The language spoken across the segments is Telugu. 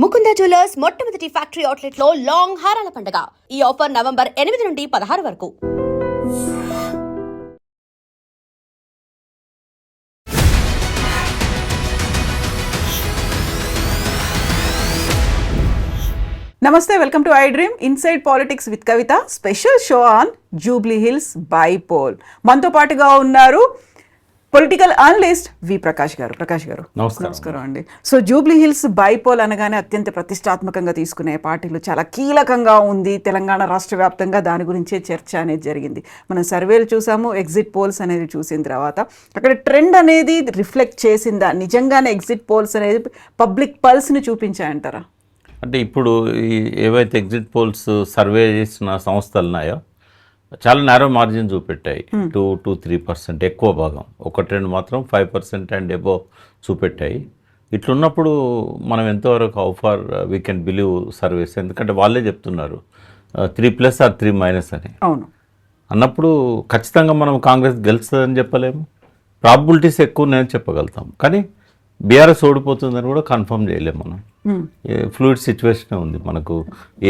ముకుంద జ్యువెలర్స్ మొట్టమొదటి ఫ్యాక్టరీ అవుట్లెట్ లో లాంగ్ హారాల పండుగ. ఈ ఆఫర్ నవంబర్ 8 నుండి 16 వరకు. నమస్తే, welcome to I dream inside politics with Kavitha. Special show on Jubilee hills bypoll. మనతో పాటుగా ఉన్నారు పొలిటికల్ అనలిస్ట్ వి ప్రకాష్ గారు. ప్రకాష్ గారు నమస్కారం అండి. సో జూబ్లీ హిల్స్ బైపోల్ అనగానే అత్యంత ప్రతిష్టాత్మకంగా తీసుకునే పార్టీలు చాలా కీలకంగా ఉంది. తెలంగాణ రాష్ట్ర వ్యాప్తంగా దాని గురించే చర్చ అనేది జరిగింది. మనం సర్వేలు చూసాము, ఎగ్జిట్ పోల్స్ అనేది చూసిన తర్వాత అక్కడ ట్రెండ్ అనేది రిఫ్లెక్ట్ చేసిందా? నిజంగానే ఎగ్జిట్ పోల్స్ అనేది పబ్లిక్ పల్స్ని చూపించాయంటారా? అంటే ఇప్పుడు ఏవైతే ఎగ్జిట్ పోల్స్ సర్వే చేసిన సంస్థలు ఉన్నాయో చాలా నేరో మార్జిన్ చూపెట్టాయి. 2-3% ఎక్కువ భాగం, 1-2 మాత్రం 5% అండ్ అబోవ్ చూపెట్టాయి. ఇట్లున్నప్పుడు మనం ఎంతవరకు how far we can believe surveys? ఎందుకంటే వాళ్ళే చెప్తున్నారు 3+ ఆర్ 3- అని. అవును అన్నప్పుడు ఖచ్చితంగా మనం కాంగ్రెస్ గెలుస్తుందని చెప్పలేము. ప్రాబిలిటీస్ ఎక్కువ నేను చెప్పగలుగుతాం, కానీ బీఆర్ఎస్ ఓడిపోతుందని కూడా కన్ఫర్మ్ చేయలేము. మనం ఫ్లూయిడ్ సిచ్యువేషన్ ఉంది, మనకు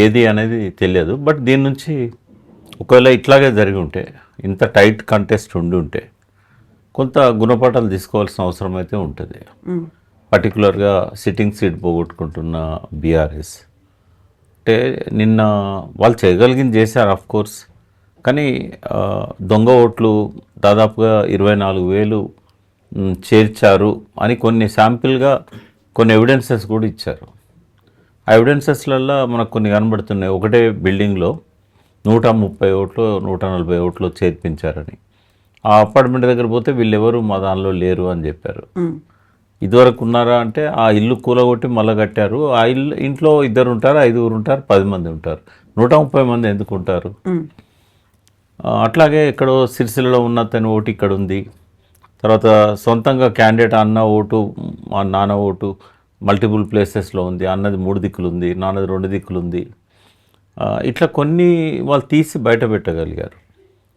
ఏది అనేది తెలియదు. బట్ దీని నుంచి ఒకవేళ ఇట్లాగే జరిగి ఉంటే, ఇంత టైట్ కంటెస్ట్ ఉండి ఉంటే కొంత గుణపాఠాలు తీసుకోవాల్సిన అవసరం అయితే ఉంటుంది. పర్టికులర్గా సిట్టింగ్ సీట్ పోగొట్టుకుంటున్న బీఆర్ఎస్ అంటే నిన్న వాళ్ళు చేయగలిగింది చేశారు ఆఫ్ కోర్స్, కానీ దొంగ ఓట్లు దాదాపుగా 24,000 చేర్చారు అని కొన్ని శాంపిల్గా కొన్ని ఎవిడెన్సెస్ కూడా ఇచ్చారు. ఆ ఎవిడెన్సెస్లలో మనకు కొన్ని కనబడుతున్నాయి. ఒకటే బిల్డింగ్లో 130 ఓట్లు 140 ఓట్లు చేర్పించారని. ఆ అపార్ట్మెంట్ దగ్గర పోతే వీళ్ళెవరు మా దానిలో లేరు అని చెప్పారు. ఇదివరకు ఉన్నారా అంటే ఆ ఇల్లు కూలగొట్టి మళ్ళీ కట్టారు. ఆ ఇంట్లో 2 ఉంటారు, 5 ఉంటారు, 10 మంది ఉంటారు. 130 మంది ఎందుకు ఉంటారు? అట్లాగే ఎక్కడో సిరిసిల్లలో ఉన్న తన ఓటు ఇక్కడ ఉంది. తర్వాత సొంతంగా క్యాండిడేట్ అన్న ఓటు మా నాన్న ఓటు మల్టిపుల్ ప్లేసెస్లో ఉంది. అన్నది 3 దిక్కులు ఉంది, నాన్నది 2 దిక్కులు ఉంది. ఇట్లా కొన్ని వాళ్ళు తీసి బయట పెట్టగలిగారు.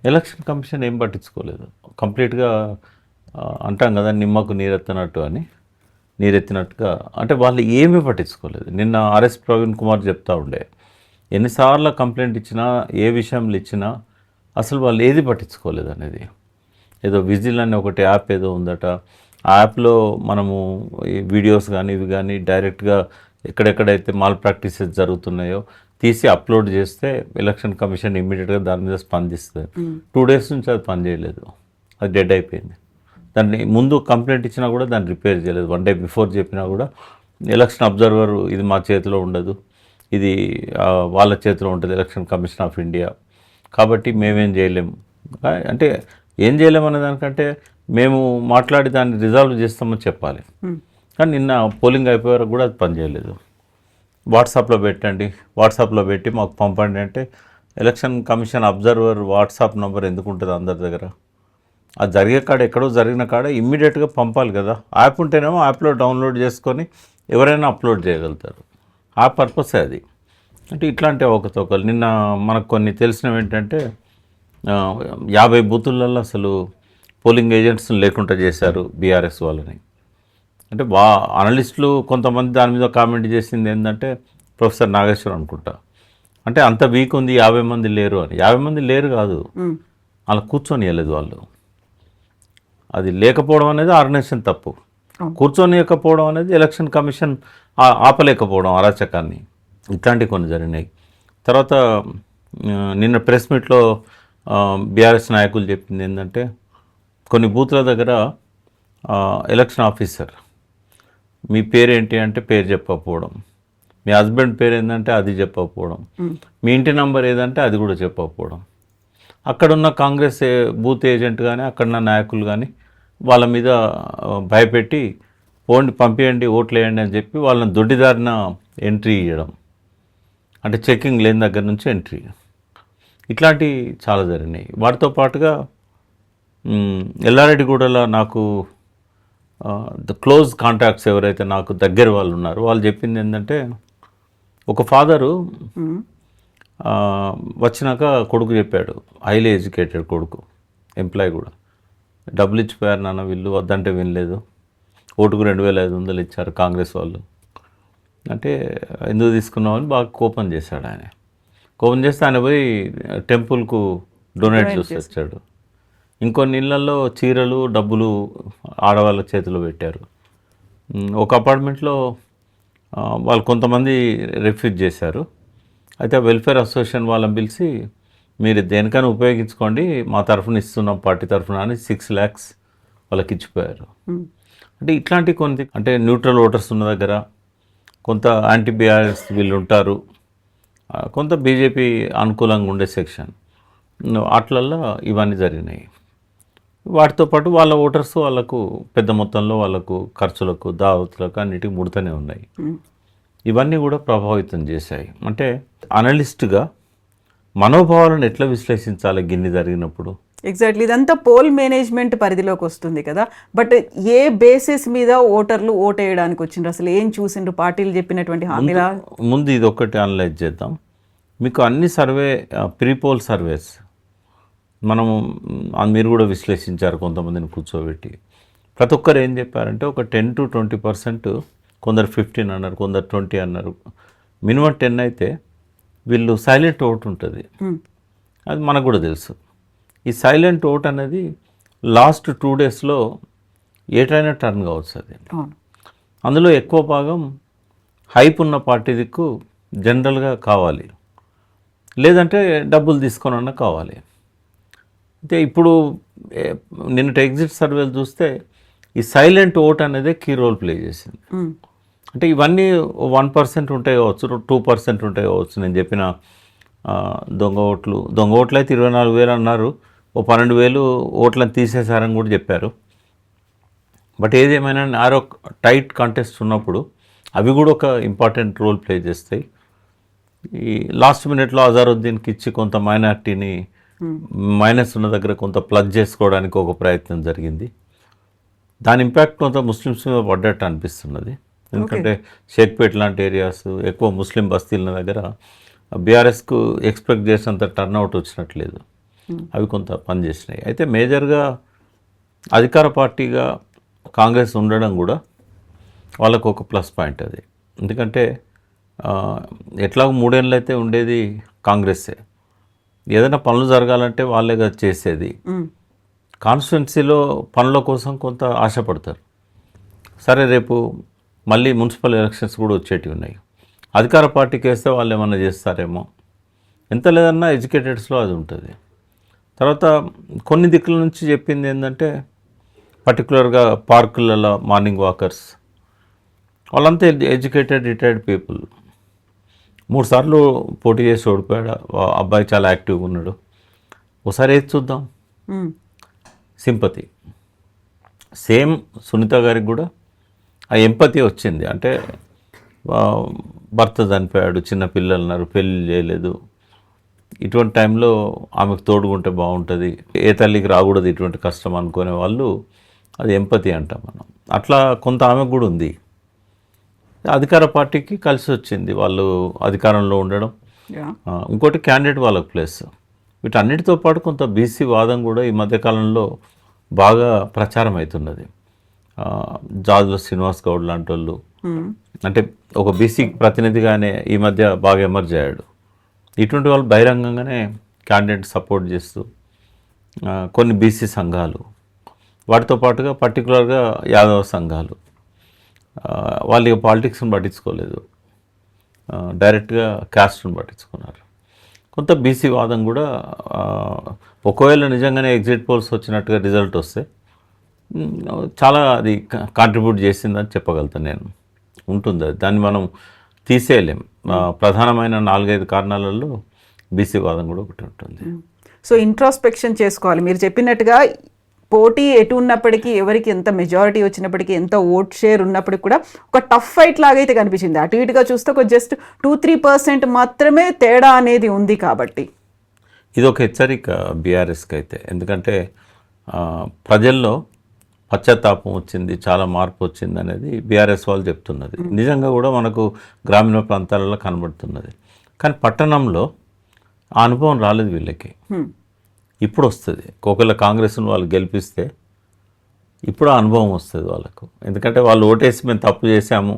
ఎలక్షన్ కమిషన్ ఏం పట్టించుకోలేదు. కంప్లీట్గా అంటాం కదా నిమ్మకు నీరెత్తినట్టు అని, నీరెత్తినట్టుగా అంటే వాళ్ళు ఏమీ పట్టించుకోలేదు. నిన్న ఆర్ఎస్ ప్రవీణ్ కుమార్ చెప్తా ఉండే, ఎన్నిసార్లు కంప్లైంట్ ఇచ్చినా ఏ విషయంలో ఇచ్చినా అసలు వాళ్ళు ఏది పట్టించుకోలేదు అనేది. ఏదో విజిల్ అనే ఒకటి యాప్ ఏదో ఉందట, ఆ యాప్లో మనము ఈ వీడియోస్ కానీ ఇవి కానీ డైరెక్ట్గా ఎక్కడెక్కడైతే మాల్ ప్రాక్టీసెస్ జరుగుతున్నాయో తీసి అప్లోడ్ చేస్తే ఎలక్షన్ కమిషన్ ఇమ్మీడియట్గా దాని మీద స్పందిస్తుంది. 2 days నుంచి అది పనిచేయలేదు, అది డెడ్ అయిపోయింది. దాన్ని ముందు కంప్లైంట్ ఇచ్చినా కూడా దాన్ని రిపేర్ చేయలేదు. 1 day బిఫోర్ చెప్పినా కూడా ఎలక్షన్ అబ్జర్వర్ ఇది మా చేతిలో ఉండదు, ఇది వాళ్ళ చేతిలో ఉంటుంది, ఎలక్షన్ కమిషన్ ఆఫ్ ఇండియా, కాబట్టి మేమేం చేయలేము. అంటే ఏం చేయలేమనే దానికంటే మేము మాట్లాడి దాన్ని రిజాల్వ్ చేస్తామని చెప్పాలి. కానీ నిన్న పోలింగ్ అయిపోయే వరకు కూడా అది పనిచేయలేదు. వాట్సాప్లో పెట్టండి, వాట్సాప్లో పెట్టి మాకు పంపండి అంటే election commission observer WhatsApp number ఎందుకు ఉంటుంది అందరి దగ్గర? అది జరిగే కాడ ఎక్కడో జరిగిన కాడ ఇమ్మీడియట్గా పంపాలి కదా. యాప్ ఉంటేనేమో యాప్లో డౌన్లోడ్ చేసుకొని ఎవరైనా అప్లోడ్ చేయగలుగుతారు. ఆ పర్పసే అది. అంటే ఇట్లాంటి ఒకతొకరు నిన్న మనకు కొన్ని తెలిసినవి ఏంటంటే 50 బూతులలో అసలు పోలింగ్ ఏజెంట్స్ని లేకుండా చేశారు బీఆర్ఎస్ వాళ్ళని. అంటే అనలిస్టులు కొంతమంది దాని మీద కామెంట్ చేసింది ఏంటంటే ప్రొఫెసర్ నాగేశ్వర్ అనుకుంటా, అంటే అంత వీక్ ఉంది 50 మంది లేరు అని. 50 మంది లేరు కాదు, అలా కూర్చొనియలేదు వాళ్ళు. అది లేకపోవడం అనేది ఆర్గనైజేషన్ తప్పు, కూర్చొనియకపోవడం అనేది ఎలక్షన్ కమిషన్ ఆపలేకపోవడం అరాచకాన్ని. ఇట్లాంటివి కొన్ని జరిగినాయి. తర్వాత నిన్న ప్రెస్ మీట్లో బీఆర్ఎస్ నాయకులు చెప్పింది ఏంటంటే కొన్ని బూత్ల దగ్గర ఎలక్షన్ ఆఫీసర్ మీ పేరేంటి అంటే పేరు చెప్పకపోవడం, మీ హస్బెండ్ పేరు ఏంటంటే అది చెప్పకపోవడం, మీ ఇంటి నెంబర్ ఏదంటే అది కూడా చెప్పకపోవడం. అక్కడున్న కాంగ్రెస్ బూత్ ఏజెంట్ కానీ అక్కడున్న నాయకులు కానీ వాళ్ళ మీద భయపెట్టి పంపించండి ఓట్లు వేయండి అని చెప్పి వాళ్ళని దొడ్డిదారిన ఎంట్రీ ఇవ్వడం, అంటే చెకింగ్ లేని దగ్గర నుంచి ఎంట్రీ. ఇట్లాంటివి చాలా జరిగినాయి. వాటితో పాటుగా ఎల్లారెడ్డిగూడలో నాకు క్లోజ్ కాంటాక్ట్స్ ఎవరైతే నాకు దగ్గర వాళ్ళు ఉన్నారో వాళ్ళు చెప్పింది ఏంటంటే ఒక ఫాదరు వచ్చినాక కొడుకు చెప్పాడు, హైలీ ఎడ్యుకేటెడ్ కొడుకు, ఎంప్లాయ్ కూడా, డబ్బులు ఇచ్చిపోయారు నాన్న వీళ్ళు, వద్దంటే వినలేదు, ఓటుకు 2,500 ఇచ్చారు కాంగ్రెస్ వాళ్ళు, అంటే ఎందుకు తీసుకున్నామని బాగా కోపం చేశాడు ఆయన. కోపం చేస్తే ఆయన పోయి టెంపుల్కు డొనేట్ చేసి వచ్చాడు. ఇంకొన్ని ఇళ్లలో చీరలు డబ్బులు ఆడవాళ్ళ చేతిలో పెట్టారు. ఒక అపార్ట్మెంట్లో వాళ్ళు కొంతమంది రిఫ్యూజ్ చేశారు. అయితే వెల్ఫేర్ అసోసియేషన్ వాళ్ళని పిలిచి మీరు దేనికైనా ఉపయోగించుకోండి, మా తరఫున ఇస్తున్నాం పార్టీ తరఫున అని 6 lakhs వాళ్ళకి ఇచ్చిపోయారు. అంటే ఇట్లాంటి కొన్ని అంటే న్యూట్రల్ ఓటర్స్ ఉన్న దగ్గర కొంత యాంటీ బీఆర్ఎస్ వీళ్ళు ఉంటారు, కొంత బీజేపీ అనుకూలంగా ఉండే సెక్షన్ వాటిలల్లో ఇవన్నీ జరిగినాయి. వాటితో పాటు వాళ్ళ ఓటర్స్ వాళ్ళకు పెద్ద మొత్తంలో వాళ్ళకు ఖర్చులకు దావతులకు అన్నిటికీ ముడుతూనే ఉన్నాయి. ఇవన్నీ కూడా ప్రభావితం చేశాయి. అంటే అనలిస్ట్గా మనోభావాలను ఎట్లా విశ్లేషించాలి గిన్ని జరిగినప్పుడు? ఎగ్జాక్ట్లీ, ఇదంతా పోల్ మేనేజ్మెంట్ పరిధిలోకి వస్తుంది కదా. బట్ ఏ బేసిస్ మీద ఓటర్లు ఓటేయడానికి వచ్చిండ్రు, అసలు ఏం చూసిండ్రు పార్టీలు చెప్పినటువంటి హామీలా? ముందు ఇది ఒక్కటి అనలైజ్ చేద్దాం. మీకు అన్ని ప్రీపోల్ సర్వేస్ మనము మీరు కూడా విశ్లేషించారు, కొంతమందిని కూర్చోబెట్టి. ప్రతి ఒక్కరు ఏం చెప్పారంటే ఒక 10 to 20%, కొందరు 15 అన్నారు, కొందరు 20 అన్నారు, మినిమం 10 అయితే వీళ్ళు సైలెంట్ ఓట్ ఉంటుంది. అది మనకు కూడా తెలుసు. ఈ సైలెంట్ ఓట్ అనేది లాస్ట్ 2 daysలో ఏటైనా టర్న్ కావచ్చు. అది అందులో ఎక్కువ భాగం హైప్ ఉన్న పార్టీ దిక్కు జనరల్గా కావాలి, లేదంటే డబ్బులు తీసుకొనన్నా కావాలి. అయితే ఇప్పుడు నిన్నటి ఎగ్జిట్ సర్వేలు చూస్తే ఈ సైలెంట్ ఓట్ అనేది కీ రోల్ ప్లే చేసింది. అంటే ఇవన్నీ 1% ఉంటాయి కావచ్చు, 2% ఉంటాయి కావచ్చు. నేను చెప్పిన దొంగ ఓట్లు అయితే 24,000 అన్నారు, 12,000 ఓట్లను తీసేశారని కూడా చెప్పారు. బట్ ఏదేమైనా ఆరో టైట్ కంటెస్ట్ ఉన్నప్పుడు అవి కూడా ఒక ఇంపార్టెంట్ రోల్ ప్లే చేస్తాయి. ఈ లాస్ట్ మినిట్లో అజారుద్దీన్కి ఇచ్చి కొంత మైనార్టీని మైనస్ ఉన్న దగ్గర కొంత ప్లగ్ చేసుకోవడానికి ఒక ప్రయత్నం జరిగింది. దాని ఇంపాక్ట్ కొంత ముస్లిమ్స్ మీద పడ్డట్టు అనిపిస్తున్నది. ఎందుకంటే షేక్పేట్ లాంటి ఏరియాస్ ఎక్కువ ముస్లిం బస్తీల దగ్గర బీఆర్ఎస్కు ఎక్స్పెక్ట్ చేసినంత టర్న్అవుట్ వచ్చినట్లేదు. అవి కొంత పనిచేసినాయి. అయితే మేజర్గా అధికార పార్టీగా కాంగ్రెస్ ఉండడం కూడా వాళ్ళకు ఒక ప్లస్ పాయింట్ అది. ఎందుకంటే ఎట్లాగో 3 ఏళ్ళు అయితే ఉండేది కాంగ్రెస్సే. ఏదైనా పనులు జరగాలంటే వాళ్ళే కదా చేసేది. కాన్స్టిట్యున్సీలో పనుల కోసం కొంత ఆశపడతారు. సరే రేపు మళ్ళీ మున్సిపల్ ఎలక్షన్స్ కూడా వచ్చేటివి ఉన్నాయి, అధికార పార్టీకి వేస్తే వాళ్ళు ఏమన్నా చేస్తారేమో, ఎంత లేదన్నా ఎడ్యుకేటెడ్స్లో అది ఉంటుంది. తర్వాత కొన్ని దిక్కుల నుంచి చెప్పింది ఏంటంటే పర్టికులర్గా పార్కులలో మార్నింగ్ వాకర్స్ వాళ్ళంతా ఎడ్యుకేటెడ్ రిటైర్డ్ పీపుల్. 3 సార్లు పోటీ చేసి ఓడిపోయాడు. అబ్బాయి చాలా యాక్టివ్గా ఉన్నాడు. ఒకసారి ఏది చూద్దాం. సింపతి సేమ్ సునీత గారికి కూడా ఆ ఎంపతి వచ్చింది. అంటే భర్త చనిపోయాడు, చిన్న పిల్లలు ఉన్నారు, పెళ్ళి చేయలేదు, ఇటువంటి టైంలో ఆమెకు తోడుకుంటే బాగుంటుంది, ఏ తల్లికి రాకూడదు ఇటువంటి కష్టం అనుకునే వాళ్ళు, అది ఎంపతి అంటాం మనం. అట్లా కొంత ఆమెకు కూడా ఉంది. అధికార పార్టీకి కలిసి వచ్చింది వాళ్ళు అధికారంలో ఉండడం. ఇంకోటి క్యాండిడేట్ వాళ్ళకు ప్లేస్. వీటన్నిటితో పాటు కొంత బీసీ వాదం కూడా ఈ మధ్యకాలంలో బాగా ప్రచారం అవుతున్నది. జాజుల శ్రీనివాస్ గౌడ్ లాంటి వాళ్ళు అంటే ఒక బీసీ ప్రతినిధిగానే ఈ మధ్య బాగా ఎమర్జ్ అయ్యాడు. ఇటువంటి వాళ్ళు బహిరంగంగానే క్యాండిడేట్ సపోర్ట్ చేస్తూ కొన్ని బీసీ సంఘాలు, వాటితో పాటుగా పర్టికులర్గా యాదవ సంఘాలు వాళ్ళు పాలిటిక్స్ని పట్టించుకోలేదు, డైరెక్ట్గా క్యాస్ట్ని పట్టించుకున్నారు. కొంత బీసీ వాదం కూడా ఒకవేళ నిజంగానే ఎగ్జిట్ పోల్స్ వచ్చినట్టుగా రిజల్ట్ వస్తే చాలా అది కాంట్రిబ్యూట్ చేసిందని చెప్పగలుగుతాను నేను. ఉంటుంది అది, దాన్ని మనం తీసేయలేం. ప్రధానమైన 4-5 కారణాలలో బీసీ వాదం కూడా ఒకటి ఉంటుంది. సో ఇంట్రాస్పెక్షన్ చేసుకోవాలి. మీరు చెప్పినట్టుగా పోటీ ఎటు ఉన్నప్పటికీ, ఎవరికి ఎంత మెజారిటీ వచ్చినప్పటికీ, ఎంత ఓట్ షేర్ ఉన్నప్పటికీ కూడా ఒక టఫ్ ఫైట్ లాగైతే కనిపించింది. అటు ఇటుగా చూస్తే ఒక జస్ట్ 2-3% మాత్రమే తేడా అనేది ఉంది. కాబట్టి ఇది ఒక హెచ్చరిక బీఆర్ఎస్కి అయితే. ఎందుకంటే ప్రజల్లో పశ్చాత్తాపం వచ్చింది, చాలా మార్పు వచ్చింది అనేది బీఆర్ఎస్ వాళ్ళు చెప్తున్నది. నిజంగా కూడా మనకు గ్రామీణ ప్రాంతాలలో కనబడుతున్నది. కానీ పట్టణంలో ఆ అనుభవం రాలేదు వీళ్ళకి. ఇప్పుడు వస్తుంది. ఒకవేళ కాంగ్రెస్ను వాళ్ళు గెలిపిస్తే ఇప్పుడు ఆ అనుభవం వస్తుంది వాళ్ళకు. ఎందుకంటే వాళ్ళు ఓటేసి మేము తప్పు చేశాము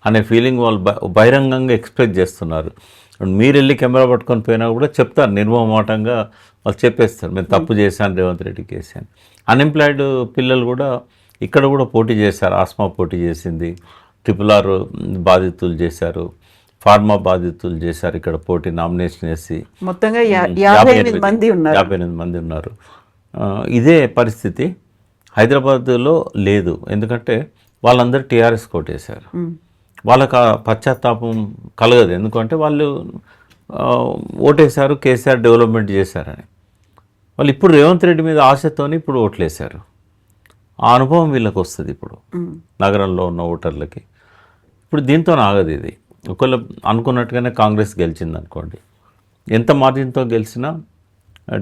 అనే ఫీలింగ్ వాళ్ళు బహిరంగంగా ఎక్స్ప్రెస్ చేస్తున్నారు. మీరు వెళ్ళి కెమెరా పట్టుకొని పోయినా కూడా చెప్తారు, నిర్మమాటంగా వాళ్ళు చెప్పేస్తారు, మేము తప్పు చేశాను రేవంత్ రెడ్డికి వేసాను. అన్ఎంప్లాయిడ్ పిల్లలు కూడా ఇక్కడ కూడా పోటీ చేశారు. ఆస్మా పోటీ చేసింది, RRR బాధితులు చేశారు, ఫార్మా బాధితులు చేశారు ఇక్కడ పోటీ, నామినేషన్ వేసి మొత్తంగా 58 మంది ఉన్నారు. 58 మంది ఉన్నారు. ఇదే పరిస్థితి హైదరాబాద్లో లేదు. ఎందుకంటే వాళ్ళందరూ టీఆర్ఎస్ కోటేశారు. వాళ్ళకి ఆ పశ్చాత్తాపం కలగదు. ఎందుకంటే వాళ్ళు ఓటేశారు, కేసీఆర్ డెవలప్మెంట్ చేశారని. వాళ్ళు ఇప్పుడు రేవంత్ రెడ్డి మీద ఆశతోని ఇప్పుడు ఓట్లేశారు. ఆ అనుభవం వీళ్ళకి వస్తుంది ఇప్పుడు నగరంలో ఉన్న ఓటర్లకి. ఇప్పుడు దీంతో ఆగదు ఇది. ఒకవేళ అనుకున్నట్టుగానే కాంగ్రెస్ గెలిచింది అనుకోండి, ఎంత మార్జిన్తో గెలిచినా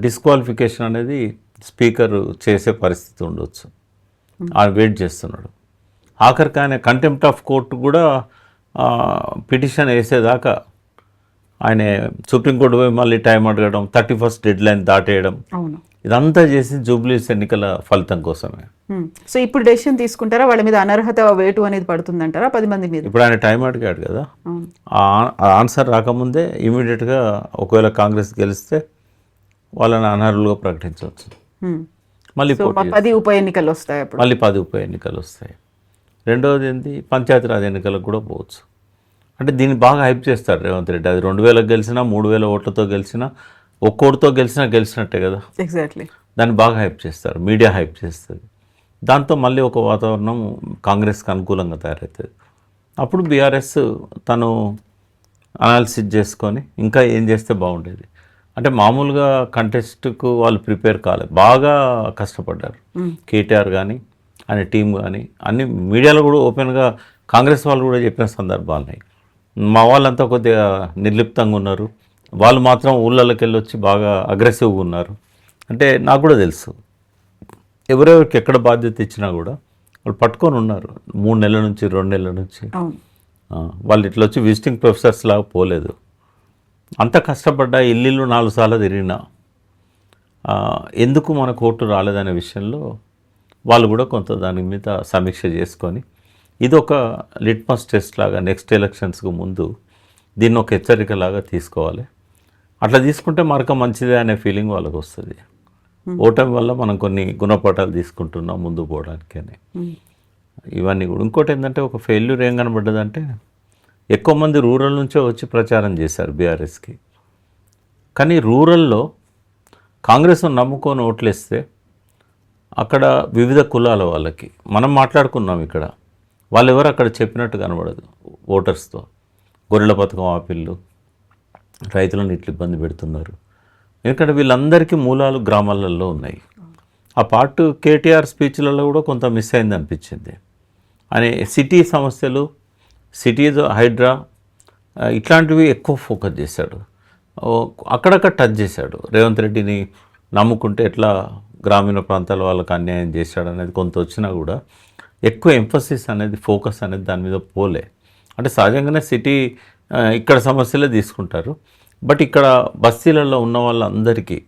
డిస్క్వాలిఫికేషన్ అనేది స్పీకర్ చేసే పరిస్థితి ఉండొచ్చు. ఆయన వెయిట్ చేస్తున్నాడు. ఆఖరికి ఆయన కంటెంప్ట్ ఆఫ్ కోర్టు కూడా పిటిషన్ వేసేదాకా ఆయన సుప్రీంకోర్టు పోయి మళ్ళీ టైం అడగడం, 31st డెడ్ లైన్ దాటేయడం, ఇదంతా చేసి జూబ్లీస్ ఎన్నికల ఫలితం కోసమే. సో ఇప్పుడు డెసిషన్ తీసుకుంటారా వాళ్ళ మీద అనర్హత వేటు అనేది పడుతుందంటారా 10 మంది మీద? ఇప్పుడు ఆయన టైం అడిగాడు కదా, ఆ ఆన్సర్ రాకముందే ఇమీడియట్గా ఒకవేళ కాంగ్రెస్ గెలిస్తే వాళ్ళని అనర్హులుగా ప్రకటించవచ్చు. మళ్ళీ 10 ఉప ఎన్నికలు వస్తాయి. మళ్ళీ 10 ఉప ఎన్నికలు వస్తాయి. రెండవది ఏంటి, పంచాయతీరాజ్ ఎన్నికలకు కూడా పోవచ్చు. అంటే దీన్ని బాగా హైప్ చేస్తారు రేవంత్ రెడ్డి. అది 2000 గెలిచినా, 3000 ఓట్లతో గెలిచినా, ఒక్కోటితో గెలిచినట్టే కదా. ఎగ్జాక్ట్లీ. దాన్ని బాగా హైప్ చేస్తారు, మీడియా హైప్ చేస్తుంది. దాంతో మళ్ళీ ఒక వాతావరణం కాంగ్రెస్కి అనుకూలంగా తయారవుతుంది. అప్పుడు బీఆర్ఎస్ తను అనాలిసిస్ చేసుకొని ఇంకా ఏం చేస్తే బాగుండేది. అంటే మామూలుగా కంటెస్ట్కు వాళ్ళు ప్రిపేర్ కాలేదు, బాగా కష్టపడ్డారు. కేటీఆర్ కానీ ఆయన టీం కానీ అన్ని మీడియాలో కూడా ఓపెన్గా కాంగ్రెస్ వాళ్ళు కూడా చెప్పిన సందర్భాలు ఉన్నాయి. మా వాళ్ళంతా కొద్దిగా నిర్లిప్తంగా ఉన్నారు, వాళ్ళు మాత్రం ఊళ్ళలోకి వెళ్ళి వచ్చి బాగా అగ్రెసివ్గా ఉన్నారు. అంటే నాకు కూడా తెలుసు, ఎవరెవరికి ఎక్కడ బాధ్యత ఇచ్చినా కూడా వాళ్ళు పట్టుకొని ఉన్నారు. 3 నెలల నుంచి 2 నెలల నుంచి వాళ్ళు ఇట్లా వచ్చి విజిటింగ్ ప్రొఫెసర్స్ లాగా పోలేదు. అంత కష్టపడ్డా, ఇల్లు 4 సార్లు తిరిగినా ఎందుకు మన కోర్టు రాలేదనే విషయంలో వాళ్ళు కూడా కొంత దాని మీద సమీక్ష చేసుకొని ఇది ఒక లిట్మస్ టెస్ట్ లాగా నెక్స్ట్ ఎలక్షన్స్కు ముందు దీన్ని ఒక హెచ్చరికలాగా తీసుకోవాలి. అట్లా తీసుకుంటే మరొక మంచిదే అనే ఫీలింగ్ వాళ్ళకు వస్తుంది. ఓటమి వల్ల మనం కొన్ని గుణపాఠాలు తీసుకుంటున్నాం ముందు పోవడానికి అని. ఇవన్నీ కూడా ఇంకోటి ఏంటంటే ఒక ఫెయిల్యూర్ ఏం కనబడ్డదంటే ఎక్కువ మంది రూరల్ నుంచే వచ్చి ప్రచారం చేశారు బీఆర్ఎస్కి. కానీ రూరల్లో కాంగ్రెస్ నమ్ముకొని ఓట్లేస్తే అక్కడ వివిధ కులాల వాళ్ళకి మనం మాట్లాడుకున్నాం ఇక్కడ, వాళ్ళు ఎవరు అక్కడ చెప్పినట్టు కనబడదు. ఓటర్స్తో గొర్రెల పథకం ఆపిల్లు, రైతులను ఇట్లా ఇబ్బంది పెడుతున్నారు. ఎందుకంటే వీళ్ళందరికీ మూలాలు గ్రామాలలో ఉన్నాయి. ఆ పార్ట్ కేటీఆర్ స్పీచ్లలో కూడా కొంత మిస్ అయింది అనిపించింది. అని సిటీ సమస్యలు, సిటీస్ హైడ్రా ఇట్లాంటివి ఎక్కువ ఫోకస్ చేశాడు. అక్కడక్కడ టచ్ చేశాడు. రేవంత్ రెడ్డిని నమ్ముకుంటే ఎట్లా గ్రామీణ ప్రాంతాల వాళ్ళకి అన్యాయం చేశాడు అనేది కొంత వచ్చినా కూడా ఎక్కువ ఎంఫసిస్ అనేది, ఫోకస్ అనేది దాని మీద పోలే. అంటే సహజంగానే సిటీ ఇక్కడ సమస్యలే తీసుకుంటారు. బట్ ఇక్కడ బస్తీలలో ఉన్న వాళ్ళందరికీ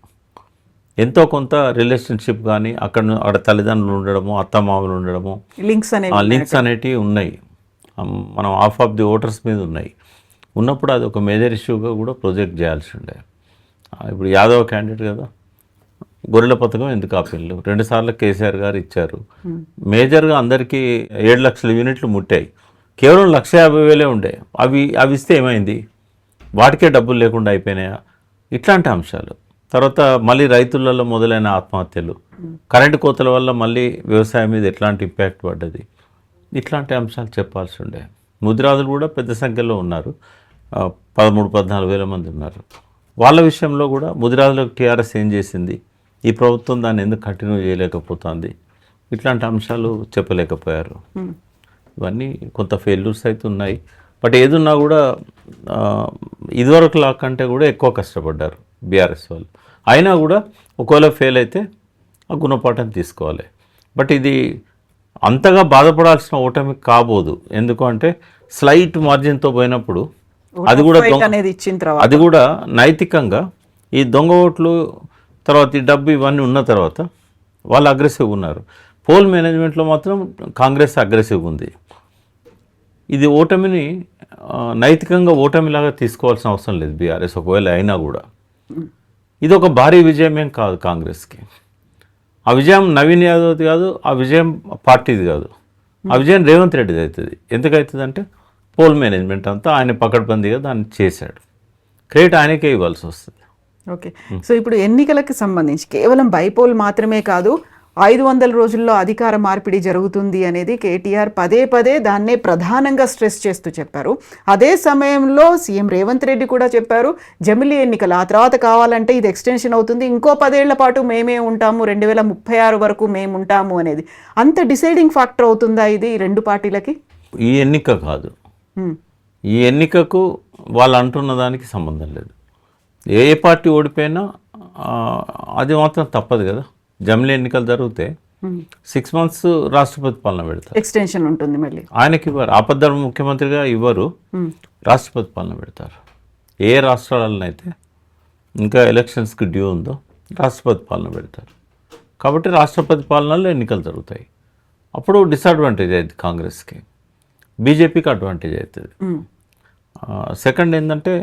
ఎంతో కొంత రిలేషన్షిప్ కానీ అక్కడ తల్లిదండ్రులు ఉండడము, అత్తమామలు ఉండడము, లింక్స్ అనేటివి ఉన్నాయి. మనం హాఫ్ ఆఫ్ ది ఓటర్స్ మీద ఉన్నాయి. ఉన్నప్పుడు అది ఒక మేజర్ ఇష్యూగా కూడా ప్రొజెక్ట్ చేయాల్సి ఉండే. ఇప్పుడు యాదవ్ క్యాండిడేట్ కదా, గొర్రెల పథకం ఎందుకు ఆపిల్లు 2 సార్లు కేసీఆర్ గారు ఇచ్చారు. మేజర్గా అందరికీ 7 లక్షల యూనిట్లు ముట్టాయి. కేవలం 1,50,000 ఉండే. అవి ఇస్తే ఏమైంది, వాటికే డబ్బులు లేకుండా అయిపోయినాయా? ఇట్లాంటి అంశాలు. తర్వాత మళ్ళీ రైతులలో మొదలైన ఆత్మహత్యలు, కరెంటు కోతల వల్ల మళ్ళీ వ్యవసాయం మీద ఎట్లాంటి ఇంపాక్ట్ పడ్డది, ఇట్లాంటి అంశాలు చెప్పాల్సి ఉండే. ముదిరాజులు కూడా పెద్ద సంఖ్యలో ఉన్నారు, 13-14 వేల మంది ఉన్నారు. వాళ్ళ విషయంలో కూడా ముదిరాజులకు టీఆర్ఎస్ ఏం చేసింది, ఈ ప్రభుత్వం దాన్ని ఎందుకు కంటిన్యూ చేయలేకపోతుంది, ఇట్లాంటి అంశాలు చెప్పలేకపోయారు. ఇవన్నీ కొంత ఫెయిల్యూర్స్ అయితే ఉన్నాయి. బట్ ఏదున్నా కూడా ఇదివరకు లా కంటే కూడా ఎక్కువ కష్టపడ్డారు బీఆర్ఎస్ వాళ్ళు. అయినా కూడా ఒకవేళ ఫెయిల్ అయితే ఆ గుణపాఠం తీసుకోవాలి. బట్ ఇది అంతగా బాధపడాల్సిన ఓటమి కాబోదు. ఎందుకు అంటే స్లైట్ మార్జిన్తో పోయినప్పుడు అది కూడా నైతికంగా ఈ దొంగ ఓట్లు తర్వాత ఈ డబ్బు ఇవన్నీ ఉన్న తర్వాత వాళ్ళు అగ్రెసివ్గా ఉన్నారు. పోల్ మేనేజ్మెంట్లో మాత్రం కాంగ్రెస్ అగ్రెసివ్గా ఉంది. ఇది ఓటమిని నైతికంగా ఓటమిలాగా తీసుకోవాల్సిన అవసరం లేదు బీఆర్ఎస్ ఒకవేళ అయినా కూడా. ఇది ఒక భారీ విజయం ఏం కాదు కాంగ్రెస్కి. ఆ విజయం నవీన్ యాదవ్ది కాదు, ఆ విజయం పార్టీది కాదు, ఆ విజయం రేవంత్ రెడ్డిది అవుతుంది. ఎందుకవుతుంది అంటే పోల్ మేనేజ్మెంట్ అంతా ఆయన పకడ్బందీగా దాన్ని చేశాడు. క్రెడిట్ ఆయనకే ఇవ్వాల్సి వస్తుంది. ఓకే, సో ఇప్పుడు ఎన్నికలకు సంబంధించి కేవలం బైపోల్ మాత్రమే కాదు, 500 రోజుల్లో అధికార మార్పిడి జరుగుతుంది అనేది కేటీఆర్ పదే పదే దాన్నే ప్రధానంగా స్ట్రెస్ చేస్తూ చెప్పారు. అదే సమయంలో సీఎం రేవంత్ రెడ్డి కూడా చెప్పారు, జమిలీ ఎన్నికలు ఆ తర్వాత కావాలంటే ఇది ఎక్స్టెన్షన్ అవుతుంది, ఇంకో 10 ఏళ్ల పాటు మేమే ఉంటాము, 2036 వరకు మేము ఉంటాము అనేది. అంత డిసైడింగ్ ఫ్యాక్టర్ అవుతుందా ఇది ఈ రెండు పార్టీలకి? ఈ ఎన్నిక కాదు, ఈ ఎన్నికకు వాళ్ళు అంటున్న దానికి సంబంధం లేదు. ఏ పార్టీ ఓడిపోయినా అది మాత్రం తప్పదు కదా. జమిలీ ఎన్నికలు జరిగితే 6 months రాష్ట్రపతి పాలన పెడతారు, ఎక్స్టెన్షన్ ఉంటుంది. మళ్ళీ ఆయనకి ఇవ్వరు, ఆపద్ధర్మ ముఖ్యమంత్రిగా ఇవ్వరు, రాష్ట్రపతి పాలన పెడతారు. ఏ రాష్ట్రాలలో అయితే ఇంకా ఎలక్షన్స్కి డ్యూ ఉందో రాష్ట్రపతి పాలన పెడతారు. కాబట్టి రాష్ట్రపతి పాలనలో ఎన్నికలు జరుగుతాయి. అప్పుడు డిసడ్వాంటేజ్ అవుతుంది కాంగ్రెస్కి, బీజేపీకి అడ్వాంటేజ్ అవుతుంది. సెకండ్ ఏంటంటే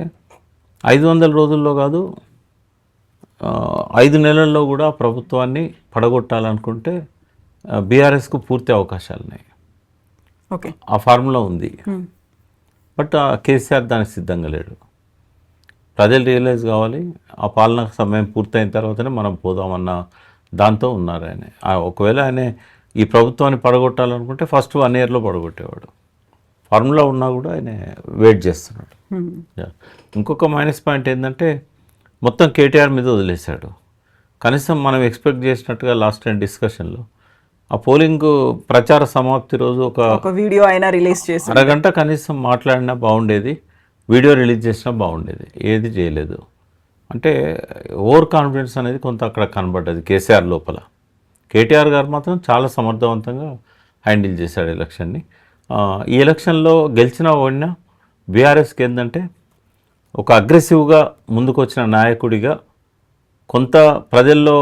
500 రోజుల్లో కాదు, 5 నెలల్లో కూడా ప్రభుత్వాన్ని పడగొట్టాలనుకుంటే బీఆర్ఎస్కు పూర్తి అవకాశాలు ఉన్నాయి. ఓకే, ఆ ఫార్ములా ఉంది. బట్ కేసీఆర్ దానికి సిద్ధంగా లేడు. ప్రజలు రియలైజ్ కావాలి, ఆ పాలన సమయం పూర్తయిన తర్వాతనే మనం పోదామన్న దాంతో ఉన్నారు ఆయన. ఒకవేళ ఆయన ఈ ప్రభుత్వాన్ని పడగొట్టాలనుకుంటే ఫస్ట్ 1 yearలో పడగొట్టేవాడు. ఫార్ములా ఉన్నా కూడా ఆయన వెయిట్ చేస్తున్నాడు. ఇంకొక మైనస్ పాయింట్ ఏంటంటే మొత్తం కేటీఆర్ మీద వదిలేశాడు. కనీసం మనం ఎక్స్పెక్ట్ చేసినట్టుగా లాస్ట్ టైం డిస్కషన్లో ఆ పోలింగ్ ప్రచార సమాప్తి రోజు ఒక వీడియో అయినా రిలీజ్ చేసి అరగంట కనీసం మాట్లాడినా బాగుండేది, వీడియో రిలీజ్ చేసినా బాగుండేది. ఏది చేయలేదు. అంటే ఓవర్ కాన్ఫిడెన్స్ అనేది కొంత అక్కడ కనబడ్డది కేసీఆర్ లోపల. కేటీఆర్ గారు మాత్రం చాలా సమర్థవంతంగా హ్యాండిల్ చేశాడు ఎలక్షన్ని. ఈ ఎలక్షన్లో గెలిచిన ఓడినా బీఆర్ఎస్కి ఏంటంటే ఒక అగ్రెసివ్గా ముందుకు వచ్చిన నాయకుడిగా కొంత ప్రజల్లో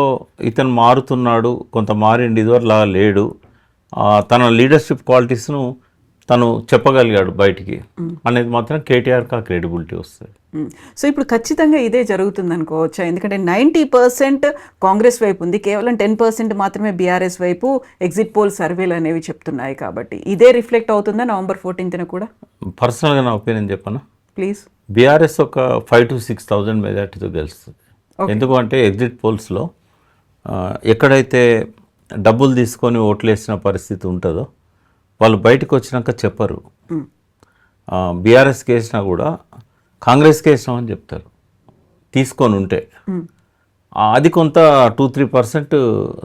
ఇతను మారుతున్నాడు, కొంత మారిండి, ఇదివరలా లేడు, తన లీడర్షిప్ క్వాలిటీస్ను తను చెప్పగలిగాడు బయటికి అనేది మాత్రం కేటీఆర్కి ఆ క్రెడిబిలిటీ వస్తుంది. సో ఇప్పుడు ఖచ్చితంగా ఇదే జరుగుతుంది అనుకోవచ్చా? ఎందుకంటే 90% కాంగ్రెస్ వైపు ఉంది, కేవలం 10% మాత్రమే బీఆర్ఎస్ వైపు ఎగ్జిట్ పోల్ సర్వేలు అనేవి చెప్తున్నాయి. కాబట్టి ఇదే రిఫ్లెక్ట్ అవుతుందా November 14th కూడా? పర్సనల్గా నా ఒపీనియన్ చెప్పనా ప్లీజ్. బీఆర్ఎస్ ఒక 5,000 to 6,000 మెజార్టీతో గెలుస్తుంది. ఎందుకంటే ఎగ్జిట్ పోల్స్లో ఎక్కడైతే డబ్బులు తీసుకొని ఓట్లు వేసిన పరిస్థితి ఉంటుందో వాళ్ళు బయటకు వచ్చినాక చెప్పరు. బీఆర్ఎస్కి వేసినా కూడా కాంగ్రెస్కి వేసినామని చెప్తారు తీసుకొని ఉంటే. అది కొంత 2-3%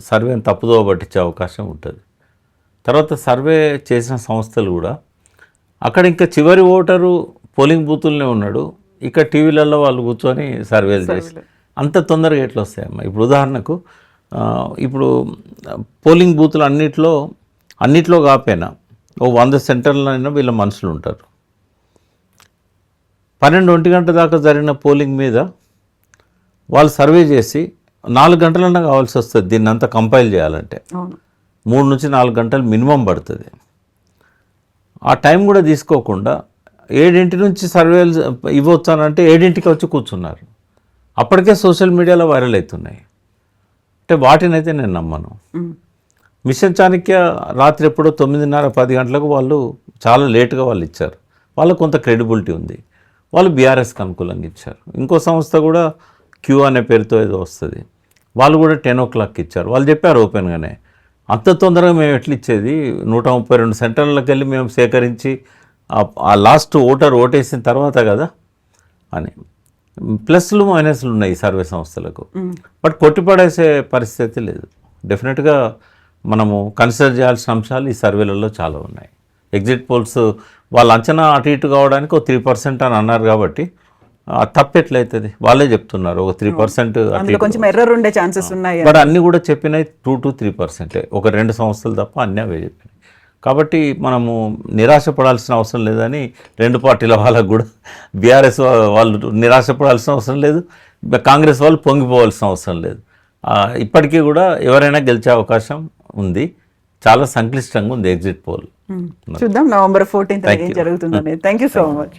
సర్వేని తప్పుదో పట్టించే అవకాశం ఉంటుంది. తర్వాత సర్వే చేసిన సంస్థలు కూడా అక్కడ ఇంకా చివరి ఓటరు పోలింగ్ బూతుల్నే ఉన్నాడు, ఇక్కడ టీవీలలో వాళ్ళు కూర్చొని సర్వేలు చేసి అంత తొందరగా ఎట్లా వస్తాయమ్మా? ఇప్పుడు ఉదాహరణకు ఇప్పుడు పోలింగ్ బూతులు అన్నిట్లో కాకపోయినా ఓ 100 సెంటర్లైనా వీళ్ళ మనుషులు ఉంటారు. 12-1 గంట దాకా జరిగిన పోలింగ్ మీద వాళ్ళు సర్వే చేసి 4 గంటలన్నా కావాల్సి వస్తుంది. దీన్ని అంతా కంపైల్ చేయాలంటే 3 నుంచి 4 గంటలు మినిమం పడుతుంది. ఆ టైం కూడా తీసుకోకుండా 7 నుంచి సర్వేలు ఇవ్వచ్చానంటే 7 వచ్చి కూర్చున్నారు. అప్పటికే సోషల్ మీడియాలో వైరల్ అవుతున్నాయి. అంటే వాటినైతే నేను నమ్మను. మిషన్ చాణక్య రాత్రి ఎప్పుడో 9:30-10 గంటలకు వాళ్ళు చాలా లేటుగా వాళ్ళు ఇచ్చారు. వాళ్ళకు కొంత క్రెడిబిలిటీ ఉంది, వాళ్ళు బీఆర్ఎస్కి అనుకూలంగా ఇచ్చారు. ఇంకో సంస్థ కూడా క్యూ అనే పేరుతో ఏదో వస్తుంది, వాళ్ళు కూడా 10 o'clock ఇచ్చారు. వాళ్ళు చెప్పారు ఓపెన్గానే, అంత తొందరగా మేము ఎట్లా ఇచ్చేది, 132 సెంటర్లకు వెళ్ళి మేము సేకరించి ఆ లాస్ట్ ఓటేసిన తర్వాత కదా అని. ప్లస్లు మైనస్లు ఉన్నాయి ఈ సర్వే సంస్థలకు, బట్ కొట్టిపడేసే పరిస్థితి లేదు. డెఫినెట్గా మనము కన్సిడర్ చేయాల్సిన అంశాలు ఈ సర్వేలలో చాలా ఉన్నాయి. ఎగ్జిట్ పోల్స్ వాళ్ళ అంచనా అటు ఇటు కావడానికి ఒక 3% అని అన్నారు కాబట్టి తప్పెట్లయితుంది వాళ్ళే చెప్తున్నారు, ఒక 3% కొంచెం ఎర్రర్ ఉండే ఛాన్సెస్ ఉన్నాయి. బట్ అన్నీ కూడా చెప్పినాయి 2-3%, ఒక 2 సంస్థలు తప్ప అన్నీ అవే చెప్పినాయి. కాబట్టి మనము నిరాశపడాల్సిన అవసరం లేదని 2 పార్టీల వాళ్ళకు కూడా, బీఆర్ఎస్ వాళ్ళు నిరాశపడాల్సిన అవసరం లేదు, కాంగ్రెస్ వాళ్ళు పొంగిపోవాల్సిన అవసరం లేదు. ఇప్పటికీ కూడా ఎవరైనా గెలిచే అవకాశం ఉంది. చాలా సంక్లిష్టంగా ఉంది ఎగ్జిట్ పోల్. చూద్దాం నవంబర్ 14th Thank ఏం you. జరుగుతుందని. Thank you so much.